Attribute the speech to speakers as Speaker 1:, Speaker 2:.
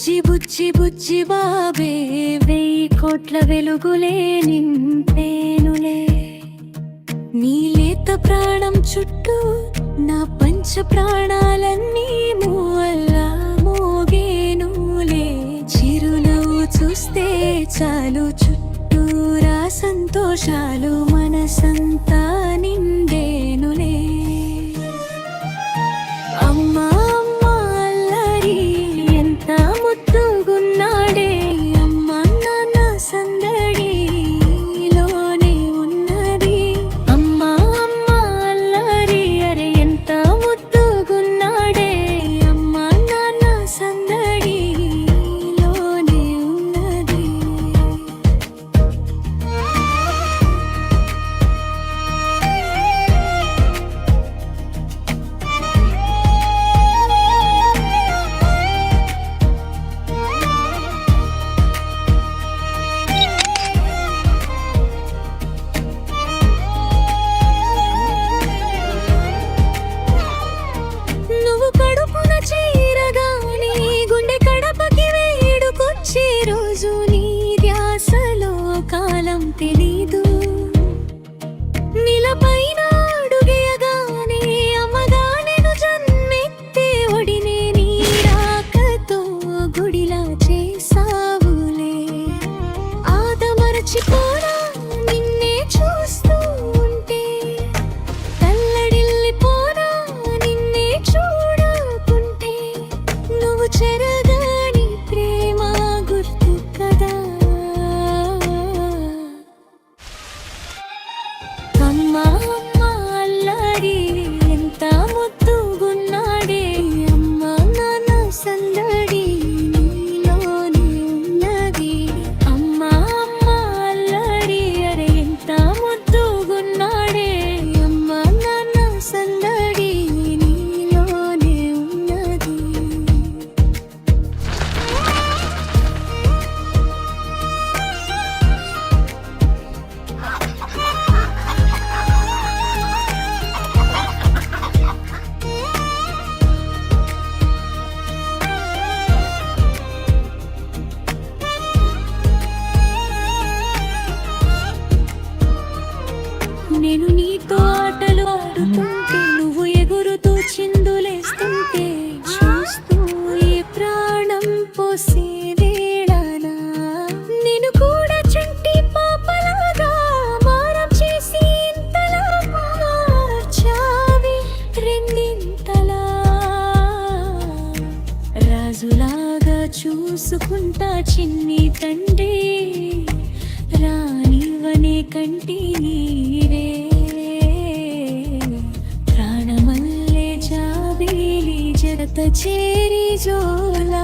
Speaker 1: బుజ్జి బుజ్జి బుజ్జి బాబే 1000 కోట్ల వెలుగులే నింపేనులే. నీ లేత ప్రాణం చుట్టూ నా పంచ ప్రాణాలన్నీ మూవల్లా మోగేనులే. చిరునవ్వు చూస్తే చాలు చుట్టూరా సంతోషాలు మనసంతా నిండేనులే. అమ్మా అమ్మా అల్లరి ఎంత ముద్దుగున్నాడే, అమ్మా నాన్న సందడిలోనే ఉన్నది. అమ్మా అమ్మా అల్లరి అరే ఎంత ముద్దుగున్నాడే, అమ్మా నాన్న సందడిలోనే ఉన్నది. నువ్వు కడుపున చేరగానే గుండె కడపకి వేడుకొచ్చే రోజు నీ ధ్యాసలో కాలం తెలీదు. నీలపైన అడుగేయగానే అమ్మగా నేను జన్మెత్తే ఒడినే నీ రాకతో గుడిలా చేసావులే. ఆదమరచిపోనా నిన్నే చూస్తూ ఉంటే, తల్లడిల్లిపోనా నిన్నే చూడకుంటే. నువ్వు చెరగాని ప్రేమ గుర్తు కదా. అమ్మా అమ్మా అల్లరి ఎంత ముద్దుగున్నాడే, అమ్మా నాన్న సందడి నీలోనే ఉన్నది. అమ్మా అమ్మా అల్లరి అరే ఎంత ముద్దుగున్నాడే, అమ్మా నాన్న సందడి నీలోనే ఉన్నది. నేను నీతో ఆటలు ఆడుతుంటే, నువ్వు ఎగురుతూ చిందులేస్తుంటే, చూస్తూ ఈ ప్రాణం పోసే వేళనా నేను కూడా చంటి పాపలాగా మారం చేసి ఇంతలా మార్చావి రెండింతలా. రాజులాగా చూసుకుంటా చిన్ని తండ్రి, రానివనే కంటి నీరే. ప్రాణమల్లే జాబిలి జగత చేరి జోల